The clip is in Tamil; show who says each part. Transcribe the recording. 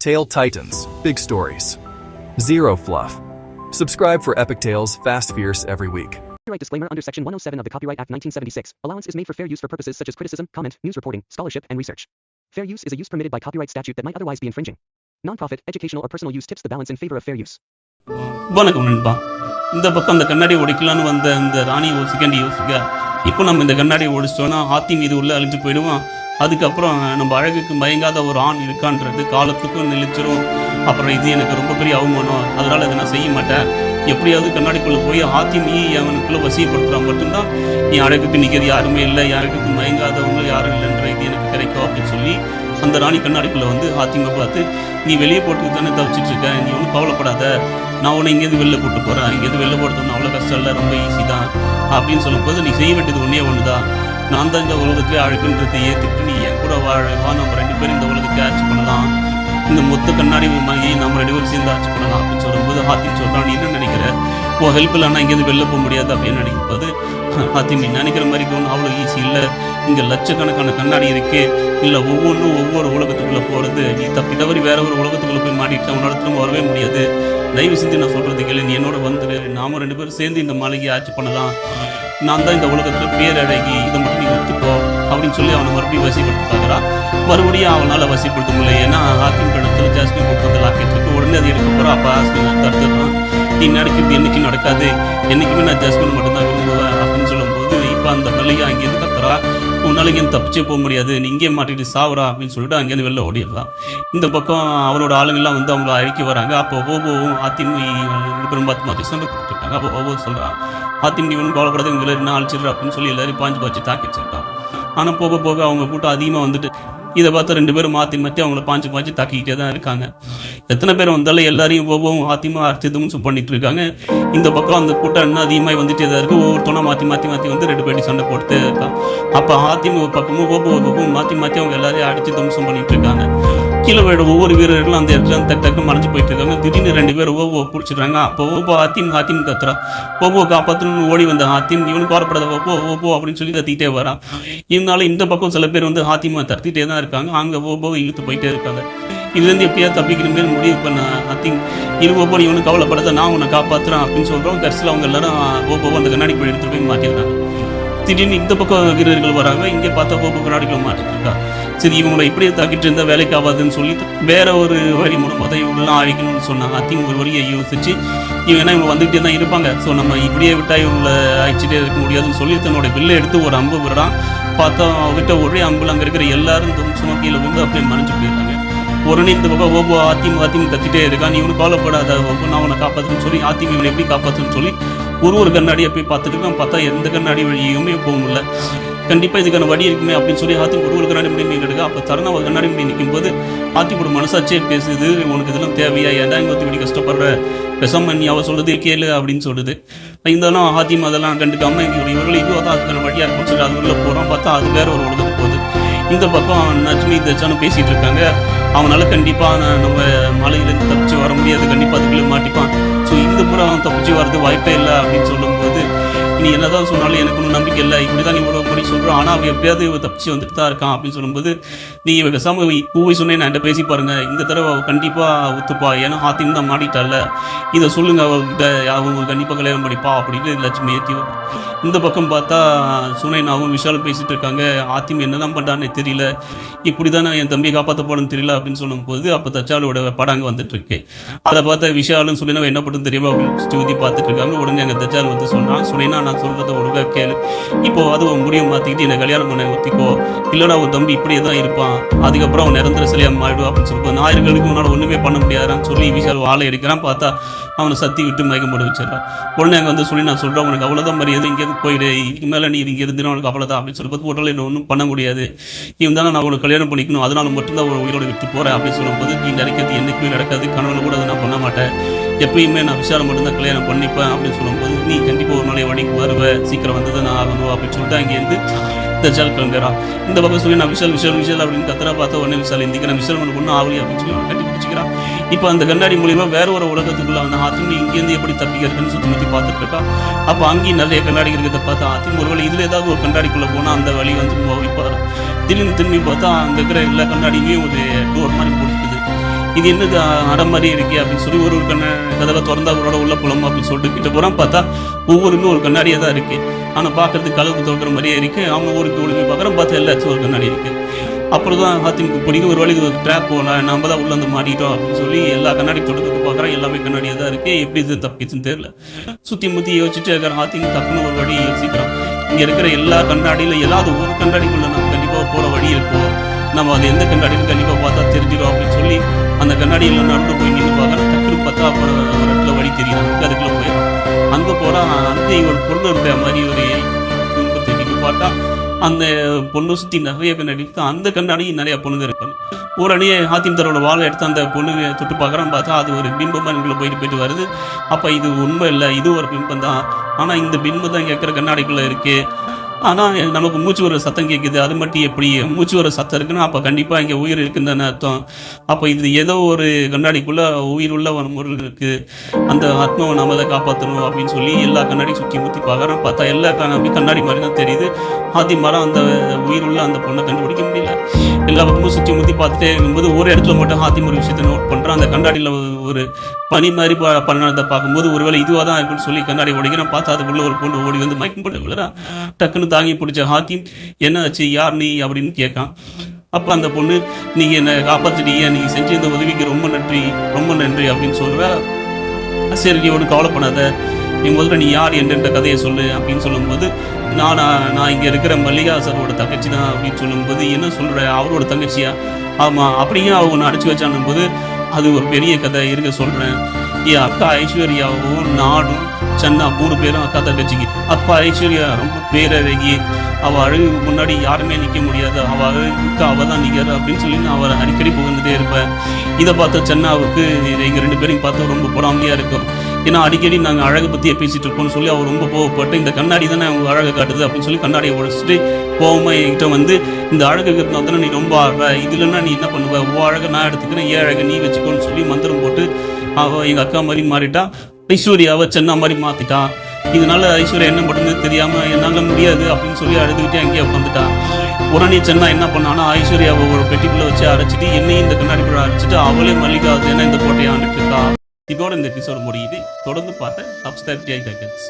Speaker 1: Tale Titans, big stories. Zero fluff. Subscribe for epic tales, fast fierce every week.
Speaker 2: Copyright disclaimer under Section 107 of the Copyright Act 1976. Allowance is made for fair use for purposes such as criticism, comment, news reporting, scholarship, and research. Fair use is a use permitted by copyright statute that might otherwise be infringing. Non-profit, educational, or personal use tips the balance in favor of fair use.
Speaker 3: வணக்கம் நண்பா. இந்த பக்கம் அந்த கண்ணாடி ஒடிக்கலான்னு வந்த இந்த ராணி ஒரு செகண்ட் யோசிக்க, இப்போ நம்ம இந்த கண்ணாடியை ஒடிச்சிட்டோன்னா ஆத்தி மீது உள்ள அழிஞ்சு போயிடுவோம். அதுக்கப்புறம் நம்ம அழகுக்கு மயங்காத ஒரு ஆண் இருக்கான்றது காலத்துக்கும் நிலைச்சிரும். அப்புறம் இது எனக்கு ரொம்ப பெரிய அவமானம், அதனால் அதை நான் செய்ய மாட்டேன். எப்படியாவது கண்ணாடிக்குள்ளே போய் ஆத்தி நீ அவனுக்குள்ளே வசியப்படுத்துகிறா மட்டும்தான் நீ அழகுக்கு நிற்கிறது யாருமே இல்லை, அழகுக்கு மயங்காதவங்க யாரும் இல்லைன்ற இது எனக்கு கிடைக்கும் அப்படின்னு சொல்லி அந்த ராணி கண்ணாடிக்குள்ளே வந்து ஆத்திமை பார்த்து, நீ வெளியே போட்டுக்கு தானே தவிச்சிட்டு இருக்க, நீ ஒன்றும் கவலைப்படாத, நான் உன்னை இங்கேருந்து வெளில போட்டு போகிறேன், இங்கேருந்து வெளில போடுறது அவ்வளோ கஷ்டம் இல்லை, ரொம்ப ஈஸி தான் அப்படின்னு சொல்லும்போது, நீ செய்ய வேண்டியது ஒன்று தான், நான் தான் இந்த உலகத்திலே அழகுன்றதை ஏற்றுக்கிட்டு நீ என் கூட வாழவா, நம்ம 2 பேரும் இந்த உலகத்தை ஆட்சி பண்ணலாம், இந்த மொத்த கண்ணாடி மாதிரி நம்ம 2 பேரும் சேர்ந்து ஆட்சி பண்ணலாம் அப்படின்னு சொல்லும்போது ஆத்தின்னு சொல்கிறான், நீ என்ன நினைக்கிற, ஹெல்ப் இல்லைன்னா இங்கேருந்து வெளில போக முடியாது அப்படின்னு நினைக்கும்போது, ஆத்தி நீ நினைக்கிற மாதிரி ஒன்றும் அவ்வளோ ஈஸி இல்லை, இங்கே லட்சக்கணக்கான கண்ணாடி இருக்கு, இல்லை ஒவ்வொன்றும் ஒவ்வொரு உலகத்துக்குள்ளே போகிறது, நீ தப்பி தவறி வேற ஒரு உலகத்துக்குள்ளே போய் மாட்டிட்டு உன்னோட திரும்ப வரவே முடியாது, தயவு செஞ்சு நான் சொல்கிறது கேளு, நீ என்னோட வந்துடு, நாம 2 பேரும் சேர்ந்து இந்த மாளிகையை ஆட்சி பண்ணலாம், நான் தான் இந்த உலகத்தில் பேரழகி, இதை மட்டும் நீ ஒத்துக்கோ அப்படின்னு சொல்லி அவனை மறுபடியும் வசிப்படுத்த பார்க்குறான். மறுபடியும் அவனால் வசிப்படுத்த முடியல, ஏன்னா ஆத்தின் இடத்துல ஜாஸ்மின் கொடுத்தது லாக்கெட் இருக்கு, உடனே அது எடுக்க போகிறோம். அப்போ ஆஸ்மின் தடுத்துடுறான், நீ நடக்கிறது என்றைக்கும் நடக்காது, என்றைக்குமே நான் ஜாஸ்மின் மட்டும்தான் விரும்புவேன் அப்படின்னு சொல்லும்போது, இப்போ அந்த மல்லிகை அங்கேருந்து கத்துறா, உன்னால இங்கேருந்து தப்பிச்சே போக முடியாது, நீ இங்கே மாட்டிட்டு சாவுறா அப்படின்னு சொல்லிட்டு அங்கேருந்து வெளில ஓடிடலாம். இந்த பக்கம் அவரோட ஆளுங்கள்லாம் வந்து அவங்கள அழிக்க வராங்க. அப்போ ஓபோவும் ஆத்தின் பெரும் மாற்றி சண்டை கொடுத்துருக்காங்க. அப்போ ஓபோ சொல்கிறான், ஆத்தின் இவனும் கவலைப்படாத, இவங்களை என்ன அழிச்சிடுறா அப்படின்னு சொல்லி எல்லாரும் பாஞ்சு தாக்கி வச்சிருக்கான். ஆனால் போக போக அவங்க கூட்டம் அதிகமாக வந்துட்டு இதை பார்த்து 2 பேரும் மாற்றி அவங்கள பாஞ்சு தாக்கிக்கிட்டே தான் இருக்காங்க. எத்தனை பேர் வந்தாலும் எல்லாரையும் ஓபோவும் ஆத்திமா அர்த்தமும் பண்ணிட்டு இருக்காங்க. இந்த பக்கம் அந்த கூட்டம் இன்னும் அதிகமாக வந்துட்டே தான் இருக்குது. ஒவ்வொருத்தனா மாற்றி வந்து 2 பேரும் சண்டை போட்டுட்டே இருக்கான். அப்போ ஆத்திமா ஒரு பக்கமும் ஓபோவும் மாற்றி அவங்க எல்லாரையும் அடித்து தம்சம் பண்ணிட்டு இருக்காங்க. கீழே விட ஒவ்வொரு வீரர்களும் அந்த இடத்துல டக்கு மறைஞ்சு போயிட்டு இருக்காங்க. திடீர்னு 2 பேர் ஓபோ பிடிச்சிடுறாங்க. அப்போ ஓபோ ஆத்தின் கத்துறா, ஓபோ காப்பாற்றணும்னு ஓடி வந்த ஆத்தின் இவனுக்கு வரப்படாத ஓபோ அப்படின்னு சொல்லி கத்திக்கிட்டே வரான். இருந்தாலும் இந்த பக்கம் சில பேர் வந்து ஆத்திமா தடுத்திட்டே தான் இருக்காங்க. அங்கே ஓபோவை இழுத்து போயிட்டே இருக்காங்க. இதுலேருந்து எப்படியா தப்பிக்கிற மாரி முடிவு பண்ண ஆத்தின் ஓபோ இவனுக்கு கவலைப்படாத, நான் உன்னை காப்பாற்றுறேன் அப்படின்னு சொல்கிறோம். கடைசியில் அவங்க எல்லாரும் ஓபோவை அந்த கண்ணாடி போய் எடுத்துகிட்டு போய் மாற்றிடுறாங்க. திடீர்னு இந்த பக்கம் வீரர்கள் வராங்க. இங்கே பார்த்தா ஓபோ கண்ணாடிக்குள்ள மாட்டிட்டு இருக்கா. சரி, இவங்களை இப்படியே தாக்கிட்டு இருந்தால் வேலைக்கு ஆகாதுன்னு சொல்லி வேற ஒரு வழி மூலமாக தான் இவங்களாம் அழிக்கணும்னு சொன்னாங்க. அதிமுக ஒரு வழியை யோசிச்சு இவங்க இவங்க வந்துகிட்டே தான் இருப்பாங்க, ஸோ நம்ம இப்படியே விட்டா இவங்களை அழிச்சிட்டே இருக்க முடியாதுன்னு சொல்லி தன்னோட வில்லை எடுத்து ஒரு அம்பு விடுறான். பார்த்தா அவங்ககிட்ட ஒரே அம்புல அங்கே இருக்கிற எல்லாரும் சும்மா கீழே வந்து அப்படியே மறைஞ்சு போயிடுறாங்க. உடனே இந்த பக்கம் ஓபோ ஆத்திமுக கத்திட்டே இருக்கான், நீ இவனு கவலைப்படாத ஓபோ, நான் உன்னை காப்பாற்றுன்னு சொல்லி ஆத்திமுக இவனை எப்படி காப்பாற்றுன்னு சொல்லி ஒரு கண்ணாடியை போய் பார்த்துட்டு இருக்கான். பார்த்தா எந்த கண்ணாடி வழியுமே போக முடியல. கண்டிப்பாக இதுக்கான வழி இருக்குமே அப்படின்னு சொல்லி ஆத்திம் ஒரு கண்ணாடி முடி நின்றுடுங்க. அப்போ தருணா ஒரு கண்ணாடி முடி நிற்கும் போது ஆத்திப்போட மனசாச்சே பேசுது, உனக்கு இதெல்லாம் தேவையா, ஏன்டா இங்கே இப்படி கஷ்டப்படுற, பெசாம நீ அவ சொல்றது கேளு அப்படின்னு சொல்லுது. இருந்தாலும் ஆத்திம் அதெல்லாம் கண்டுக்காம இவர்கள் இதுவாக தான் அதுக்கான வழியாக இருக்கும்னு சொல்லி அது உள்ள போகிறோம். பார்த்தா அது வேற ஒரு உலகத்துக்கு போகுது. இந்த பக்கம் நஜ்மி தச்சானும் பேசிகிட்டு இருக்காங்க. அவனால கண்டிப்பாக நம்ம மலையிலேருந்து தப்பிச்சு வர முடியாது, கண்டிப்பாக அதுக்குள்ளே மாட்டிப்பான், ஸோ இந்த முறை அவன் தப்பிச்சு வரது வாய்ப்பே இல்லை அப்படின்னு சொல்லும்போது, நீ என்னதான் சொன்னாலும் எனக்கு ஒன்றும் நம்பிக்கை இல்லை, இப்படி தான் நீ இவ்வளோ படி சொல்கிறான், ஆனால் அவன் எப்படியாவது இவன் தப்பிச்சு வந்துட்டு தான் இருக்கான் அப்படின்னு சொல்லும்போது, நீ பேசாம பூவை சொன்னேன் நான் பேசி பாருங்க, இந்த தடவை அவள் கண்டிப்பாக ஒத்துப்பா, ஏன்னா ஆத்தியும் தான் மாட்டிட்டால, இதை சொல்லுங்க அவர்கிட்ட, அவங்க கண்டிப்பாக கல்யாணம் பண்ணிப்பா அப்படின்னு லட்சுமி ஏற்றி. இந்த பக்கம் பார்த்தா சுனைனாவும் விஷாலும் பேசிட்டு இருக்காங்க. ஆத்திம் என்னதான் பண்ணுறான்னு தெரியல, இப்படி தான் என் தம்பியை காப்பாற்ற போறேன்னு தெரியல அப்படின்னு சொல்லும்போது, அப்போ தச்சாலோட படம் அங்கே வந்துட்டு இருக்கு. அதை பார்த்தா விஷாலும் சுனைனா என்ன பண்ணுறது தெரியுமா அப்படின்னு ஸ்டூதி பார்த்துட்டு இருக்காங்க. உடனே அங்கே தச்சால் வந்து சொன்னான், சுனைனா நான் சொல்கிறத ஒழுங்கா கேளு, இப்போ அது உன் முடிவை மாற்றிக்கிட்டு என்னை கல்யாணம் பண்ண ஒத்திக்கோ, இல்லைனா அவன் தம்பி இப்படியே தான் இருப்பான், அதுக்கப்புறம் அவன் நிரந்தர சிலையாக மாறிடுவான் அப்படின்னு சொல்லுவோம். ஞாயிறுகளுக்கு முன்னால் ஒன்றுமே பண்ண முடியாதான்னு சொல்லி விஷால் வாழை எடுக்கிறான். பார்த்தா அவனை சத்தி விட்டு மயக்கம் போட வச்சிடறான். உடனே அங்கே வந்து சொல்லி நான் சொல்கிறேன், உனக்கு அவ்வளோதான் மரியாதை, இங்கேருந்து போயிடு, இதுக்கு மேலே நீ இங்கே இருந்துனா உனக்கு அவ்வளோதான் அப்படின்னு சொல்லும்போது, உடனே என்ன ஒன்றும் பண்ண முடியாது, இவன் தானே நான் உனக்கு கல்யாணம் பண்ணிக்கணும், அதனால மட்டும்தான் அவன் உயிரோடு விட்டு போகிறேன் அப்படின்னு சொல்லும்போது, நீ நினைக்கிறது என்றைக்குமே நடக்காது, கனவுல கூட அதை நான் பண்ண மாட்டேன், எப்பயுமே நான் விஷாலம் மட்டும்தான் கல்யாணம் பண்ணிப்பேன் அப்படின்னு சொல்லும்போது, நீ கண்டிப்பாக ஒரு நாளைய வழிக்கு வருவேன், சீக்கிரம் வந்து தான் நான் ஆகணும் அப்படின்னு சொல்லிட்டு அங்கேருந்து தச்சால் கிளம்புறான். இந்த பக்கம் சொல்லி நான் விஷால் அப்படின்னு கத்துறா. பார்த்தா உடனே விஷால் இந்திக்கு நான் விஷால் ஒன்று ஆகலி அப்படின்னு சொல்லி கட்டி பிடிச்சிக்கிறான். இப்போ அந்த கண்ணாடி மூலியமா வேற ஒரு உலகத்துக்குள்ள வந்து ஆத்திம் இங்கேருந்து எப்படி தப்பிக்கிறதுன்னு சுற்றி பார்த்துட்டு இருக்கான். அப்போ அங்கேயும் நிறைய கண்ணாடி இருக்கிறத பார்த்தா ஆத்திம் ஒருவேளை இதில் ஏதாவது ஒரு கண்ணாடிக்குள்ளே போனால் அந்த வழி வந்து வைப்பாரு. திரும்பி பார்த்தா அங்கே இருக்கிற எல்லா கண்ணாடியுமே ஒரு டோர் மாதிரி போட்டுக்குது. இது என்னது அடை மாதிரி இருக்கே அப்படின்னு சொல்லி ஒரு கதவை திறந்தா அவரோட உள்ள போலாமா அப்படின்னு சொல்லிட்டு கிட்ட போகிறான். பார்த்தா ஒவ்வொருமே ஒரு கண்ணாடியாக தான் இருக்குது. ஆனால் பார்க்கறதுக்கு கதவு திறக்கிற மாதிரியே இருக்குது. அவங்க ஊருக்கு ஒழுங்கு பார்க்குறோம், பார்த்தா எல்லாச்சும் ஒரு கண்ணாடி இருக்குது. அப்புறம் தான் ஹாத்திமுக்கு பிடிக்கும். ஒரு வழி ஒரு ட்ராப் போகலாம், நம்ம தான் உள்ளே வந்து மாட்டிட்டோம் அப்படின்னு சொல்லி எல்லா கண்ணாடி தொடுத்து பார்க்குறோம். எல்லாமே கண்ணாடியாக தான் இருக்குது. எப்படி இது தப்பிச்சுன்னு தெரியல. சுற்றி முற்றி யோசிச்சுட்டு இருக்கிற ஹாத்திம் தப்புன்னு ஒரு வழி யோசிக்கிறான். இங்கே இருக்கிற எல்லா கண்ணாடியில் ஏதாவது ஒரு கண்ணாடிக்குள்ளே நம்ம கண்டிப்பாக போகிற வழி இருக்கும், நம்ம அது எந்த கண்ணாடின்னு கண்டிப்பாக பார்த்தா தெரிஞ்சிடும் அப்படின்னு சொல்லி அந்த கண்ணாடியில் நடந்து போய் நின்று பார்க்குறேன். டக்குனு பார்த்தா அப்புறம் ஒரு இடத்துல வழி தெரியும். அதுக்குள்ளே போயிடும். அங்கே போனால் அங்கே ஒரு பொருள் இருக்கிற மாதிரி ஒரு திரும்பி பார்த்தா அந்த பொண்ணு சுற்றி நிறைய கண்ணாடி இருக்கு. அந்த கண்ணாடியும் நிறைய பொண்ணுங்க இருப்பாங்க. உடனே ஹாத்திம் தரோட வாழை எடுத்து அந்த பொண்ணு தொட்டு பார்க்குறான்னு பார்த்தா அது ஒரு பிம்பமாக எங்களுக்குள்ள போயிட்டு வருது. அப்போ இது உண்மை இல்லை, இது ஒரு பிம்பம் தான். ஆனால் இந்த பிம்பம் தான் இங்கே இருக்கிற கண்ணாடிக்குள்ளே இருக்குது. ஆனால் நமக்கு மூச்சு வர சத்தம் கேட்குது. அது மட்டும் எப்படி மூச்சு வர சத்தம் இருக்குன்னா அப்போ கண்டிப்பாக இங்கே உயிர் இருக்குன்னு தானே அர்த்தம். அப்போ இது ஏதோ ஒரு கண்ணாடிக்குள்ளே உயிர் உள்ள ஒரு முருள் இருக்குது. அந்த ஆத்மாவை நாம அதை காப்பாற்றணும் அப்படின்னு சொல்லி எல்லா கண்ணாடியும் சுற்றி முற்றி பார்க்குறோம். பார்த்தா எல்லா கண்ணாடி மாதிரி தான் தெரியுது. ஆதி மரம் அந்த உயிர் உள்ள அந்த பொண்ணை கண்டுபிடிக்க முடியல. எல்லா பக்கமும் சுற்றி முற்றி பார்த்துட்டே இருக்கும்போது ஒரு இடத்துல மட்டும் ஹாத்திம் ஒரு விஷயத்தை நோட் பண்ணுறான். அந்த கண்ணாடியில் ஒரு பனி மாதிரி பண்ணதை பார்க்கும்போது ஒருவேளை இதுவாக தான் இருக்குன்னு சொல்லி கண்ணாடி உடைக்கிறேன். பார்த்தா அதுக்குள்ளே ஒரு பொண்ணு ஓடி வந்து மயக்கம் போட்டு விழுறா. டக்குன்னு தாங்கி பிடிச்ச ஹாத்திம் என்ன ஆச்சு, யார் நீ அப்படின்னு கேட்கான். அப்போ அந்த பொண்ணு நீங்கள் என்னை காப்பாற்றிட்டீங்க, நீங்கள் செஞ்ச இந்த உதவிக்கு ரொம்ப நன்றி ரொம்ப நன்றி அப்படின்னு சொல்கிறா. சரி நீ ஒன்று கவலைப்படாத, நீ முதல்ல நீ யார் என்னென்ற கதையை சொல்லு அப்படின்னு சொல்லும்போது நான் இங்கே இருக்கிற மல்லிகா சாரோட தங்கச்சி தான் அப்படின்னு சொல்லும்போது என்ன சொல்கிற, அவரோட தங்கச்சியா? ஆமாம். அப்படியே அவங்க அடைச்சி வச்சானும் போது அது ஒரு பெரிய கதை இருக்க சொல்கிறேன். என் அக்கா ஐஸ்வர்யாவும் நாடும் சன்னா 3 பேரும் அக்கா தங்கச்சிக்கு. அப்பா ஐஸ்வர்யா ரொம்ப பேரழகி, அவள் அழகுக்கு முன்னாடி யாருமே நிற்க முடியாது, அவள் அழகுக்கு அவள் தான் நிற்கிற அப்படின்னு சொல்லி நான் அவரை அடிக்கடி புகழ்ந்துட்டே இருப்பேன். இதை பார்த்த சன்னாவுக்கு எங்கள் 2 பேரையும் பார்த்து ரொம்ப பொறாமையாக இருக்கும். ஏன்னா அடிக்கடி நாங்கள் அழகை பற்றியே பேசிகிட்டு இருக்கோம்னு சொல்லி அவர் ரொம்ப கோவப்பட்டு இந்த கண்ணாடி தானே அவங்க அழகை காட்டுது அப்படின்னு சொல்லி கண்ணாடியை உடைச்சிட்டு கோவமாக என்கிட்ட வந்து இந்த அழகு தானே நீ ரொம்ப ஆடுற, இதுலன்னா நீ என்ன பண்ணுவ, ஓ அழகை நான் எடுத்துக்கிறேன், ஏன் அழகை நீ வச்சுக்கோன்னு சொல்லி மந்திரம் போட்டு அவள் எங்கள் அக்கா மாதிரி மாறிட்டா. ஐஸ்வர்யாவை சென்னா மாதிரி மாற்றிட்டான். இதனால ஐஸ்வர்யா என்ன பண்ணுறது தெரியாமல் என்னால் முடியாது அப்படின்னு சொல்லி அழுதுகிட்டே அங்கேயே உட்காந்துட்டான். உடனே சென்னா என்ன பண்ணான்னா ஐஸ்வர்யாவை ஒரு பெட்டிக்குள்ளே வச்சு அரைச்சிட்டு என்னையும் இந்த கண்ணாடிக்குள்ளே அரைச்சிட்டு அவளே மல்லிகா என்ன இந்த கோட்டையை ஆண்டுட்டு இருக்கா. இதோட இந்த எபிசோடு முடியுது. தொடர்ந்து பார்த்து சப்ஸ்கிரைப் ஜெய் கைடன்ஸ்.